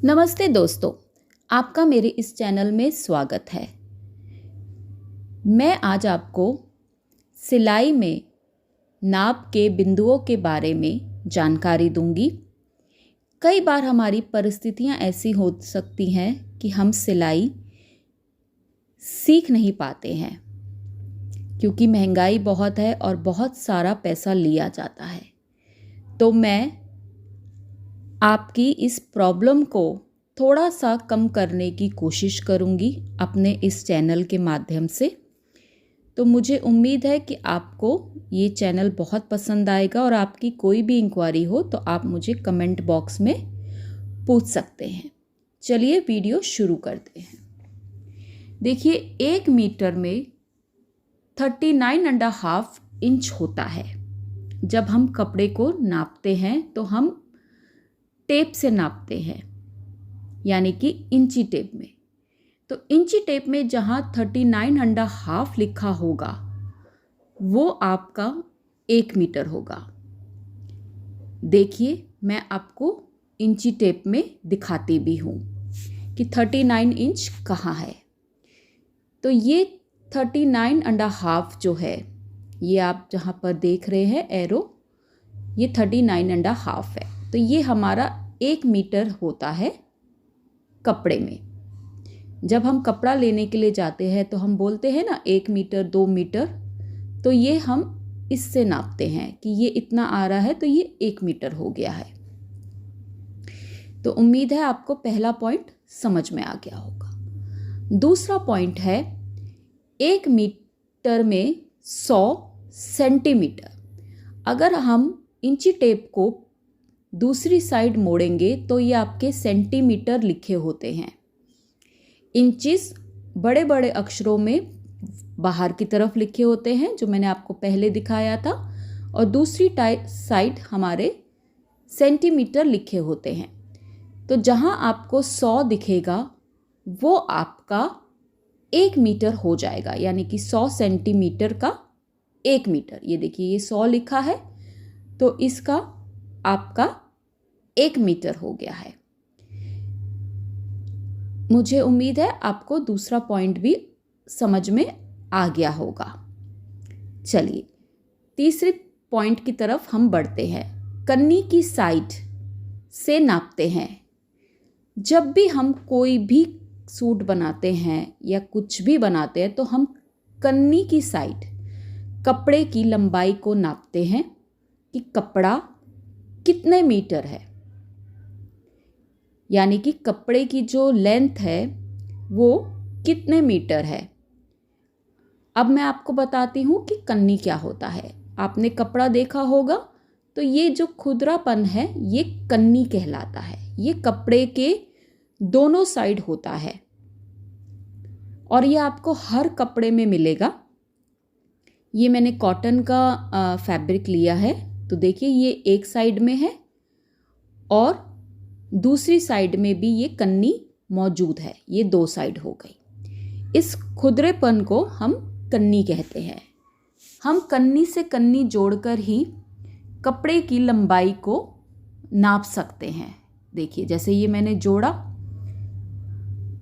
नमस्ते दोस्तों, आपका मेरे इस चैनल में स्वागत है। मैं आज आपको सिलाई में नाप के बिंदुओं के बारे में जानकारी दूंगी। कई बार हमारी परिस्थितियां ऐसी हो सकती हैं कि हम सिलाई सीख नहीं पाते हैं क्योंकि महंगाई बहुत है और बहुत सारा पैसा लिया जाता है। तो मैं आपकी इस प्रॉब्लम को थोड़ा सा कम करने की कोशिश करूंगी अपने इस चैनल के माध्यम से। तो मुझे उम्मीद है कि आपको ये चैनल बहुत पसंद आएगा और आपकी कोई भी इंक्वायरी हो तो आप मुझे कमेंट बॉक्स में पूछ सकते हैं। चलिए वीडियो शुरू करते हैं। देखिए, 1 मीटर में 39.5 इंच होता है। जब हम कपड़े को नापते हैं तो हम टेप से नापते हैं, यानी कि इंची टेप में। तो इंची टेप में जहाँ 39.5 लिखा होगा वो आपका 1 मीटर होगा। देखिए, मैं आपको इंची टेप में दिखाती भी हूँ कि 39 इंच कहाँ है। तो ये 39.5 जो है, ये आप जहाँ पर देख रहे हैं एरो, ये 39.5 है। तो ये हमारा 1 मीटर होता है कपड़े में। जब हम कपड़ा लेने के लिए जाते हैं तो हम बोलते हैं ना 1 मीटर 2 मीटर, तो ये हम इससे नापते हैं कि ये इतना आ रहा है तो ये 1 मीटर हो गया है। तो उम्मीद है आपको पहला पॉइंट समझ में आ गया होगा। दूसरा पॉइंट है 1 मीटर में 100 सेंटीमीटर। अगर हम इंची टेप को दूसरी साइड मोड़ेंगे तो ये आपके सेंटीमीटर लिखे होते हैं। इंचिस बड़े बड़े अक्षरों में बाहर की तरफ लिखे होते हैं, जो मैंने आपको पहले दिखाया था, और दूसरी साइड हमारे सेंटीमीटर लिखे होते हैं। तो जहाँ आपको 100 दिखेगा वो आपका 1 मीटर हो जाएगा, यानी कि 100 सेंटीमीटर का 1 मीटर। ये देखिए, ये 100 लिखा है तो इसका आपका 1 मीटर हो गया है। मुझे उम्मीद है आपको दूसरा पॉइंट भी समझ में आ गया होगा। चलिए, तीसरे पॉइंट की तरफ हम बढ़ते हैं। कन्नी की साइड से नापते हैं। जब भी हम कोई भी सूट बनाते हैं या कुछ भी बनाते हैं तो हम कन्नी की साइड, कपड़े की लंबाई को नापते हैं कि कपड़ा कितने मीटर है, यानी कि कपड़े की जो लेंथ है वो कितने मीटर है। अब मैं आपको बताती हूँ कि कन्नी क्या होता है। आपने कपड़ा देखा होगा तो ये जो खुरदरापन है ये कन्नी कहलाता है। ये कपड़े के दोनों साइड होता है और ये आपको हर कपड़े में मिलेगा। ये मैंने कॉटन का फैब्रिक लिया है, तो देखिए ये एक साइड में है और दूसरी साइड में भी ये कन्नी मौजूद है। ये 2 साइड हो गई। इस खुरदरेपन को हम कन्नी कहते हैं। हम कन्नी से कन्नी जोड़कर ही कपड़े की लंबाई को नाप सकते हैं। देखिए, जैसे ये मैंने जोड़ा,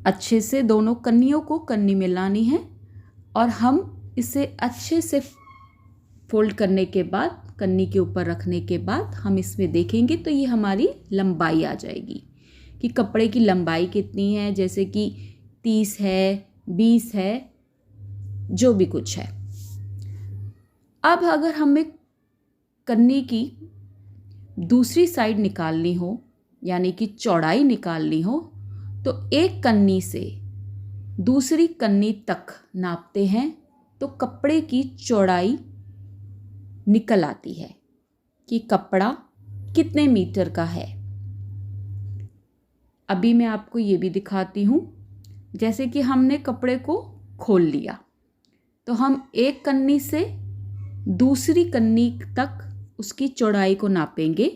अच्छे से दोनों कन्नियों को कन्नी मिलानी है और हम इसे अच्छे से फोल्ड करने के बाद, कन्नी के ऊपर रखने के बाद हम इसमें देखेंगे तो ये हमारी लंबाई आ जाएगी कि कपड़े की लंबाई कितनी है, जैसे कि 30 है, 20 है, जो भी कुछ है। अब अगर हमें कन्नी की दूसरी साइड निकालनी हो, यानी कि चौड़ाई निकालनी हो, तो एक कन्नी से दूसरी कन्नी तक नापते हैं तो कपड़े की चौड़ाई निकल आती है कि कपड़ा कितने मीटर का है। अभी मैं आपको ये भी दिखाती हूँ। जैसे कि हमने कपड़े को खोल लिया तो हम एक कन्नी से दूसरी कन्नी तक उसकी चौड़ाई को नापेंगे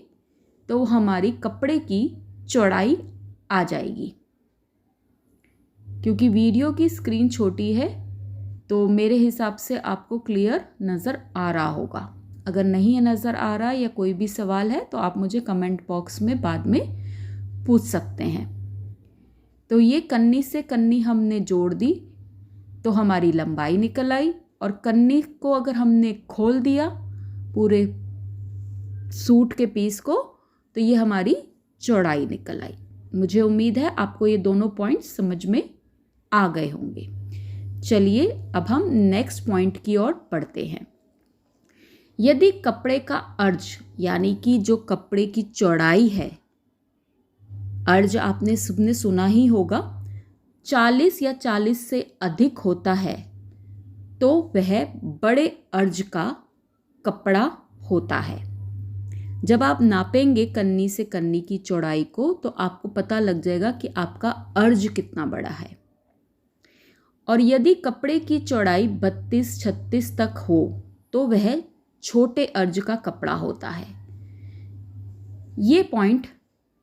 तो हमारी कपड़े की चौड़ाई आ जाएगी। क्योंकि वीडियो की स्क्रीन छोटी है तो मेरे हिसाब से आपको क्लियर नज़र आ रहा होगा। अगर नहीं नज़र आ रहा या कोई भी सवाल है तो आप मुझे कमेंट बॉक्स में बाद में पूछ सकते हैं। तो ये कन्नी से कन्नी हमने जोड़ दी तो हमारी लंबाई निकल आई, और कन्नी को अगर हमने खोल दिया पूरे सूट के पीस को तो ये हमारी चौड़ाई निकल आई। मुझे उम्मीद है आपको ये दोनों पॉइंट्स समझ में आ गए होंगे। चलिए अब हम नेक्स्ट पॉइंट की ओर बढ़ते हैं। यदि कपड़े का अर्ज यानी कि जो कपड़े की चौड़ाई है, अर्ज आपने सबने सुना ही होगा, 40 या 40 से अधिक होता है तो वह बड़े अर्ज का कपड़ा होता है। जब आप नापेंगे कन्नी से कन्नी की चौड़ाई को तो आपको पता लग जाएगा कि आपका अर्ज कितना बड़ा है। और यदि कपड़े की चौड़ाई 32-36 तक हो तो वह छोटे अर्ज का कपड़ा होता है। ये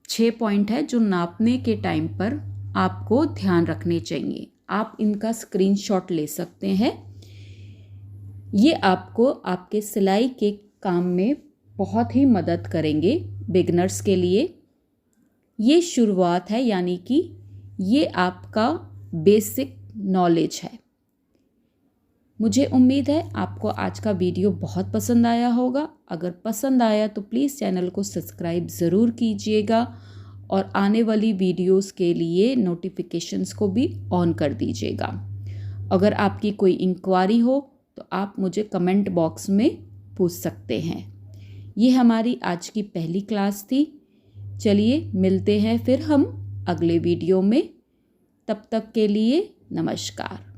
6 पॉइंट है जो नापने के टाइम पर आपको ध्यान रखने चाहिए। आप इनका स्क्रीनशॉट ले सकते हैं। ये आपको आपके सिलाई के काम में बहुत ही मदद करेंगे बिगनर्स के लिए। ये शुरुआत है, यानी कि ये आपका बेसिक नॉलेज है। मुझे उम्मीद है आपको आज का वीडियो बहुत पसंद आया होगा। अगर पसंद आया तो प्लीज़ चैनल को सब्सक्राइब ज़रूर कीजिएगा और आने वाली वीडियोस के लिए नोटिफिकेशंस को भी ऑन कर दीजिएगा। अगर आपकी कोई इंक्वायरी हो तो आप मुझे कमेंट बॉक्स में पूछ सकते हैं। ये हमारी आज की पहली क्लास थी। चलिए मिलते हैं फिर हम अगले वीडियो में। तब तक के लिए नमस्कार।